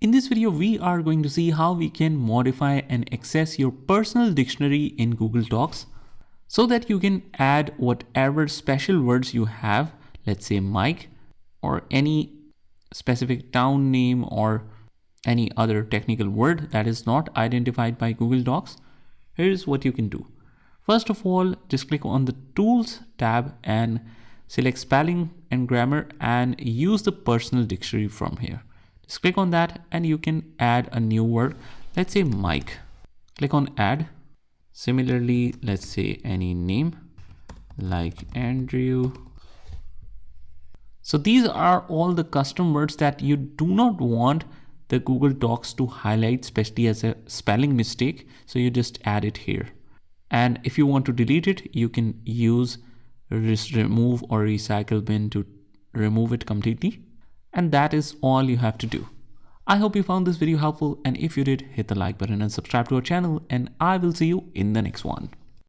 In this video, we are going to see how we can modify and access your personal dictionary in Google Docs so that you can add whatever special words you have, let's say Mike, or any specific town name or any other technical word that is not identified by Google Docs. Here's what you can do. First of all, just click on the Tools tab and select Spelling and Grammar and use the personal dictionary from here. Just click on that and you can add a new word. Let's say Mike. Click on Add. Similarly, let's say any name like Andrew. So these are all the custom words that you do not want the Google Docs to highlight, especially as a spelling mistake. So you just add it here. And if you want to delete it, you can use remove or recycle bin to remove it completely. And that is all you have to do. I hope you found this video helpful, and if you did, hit the like button and subscribe to our channel, and I will see you in the next one.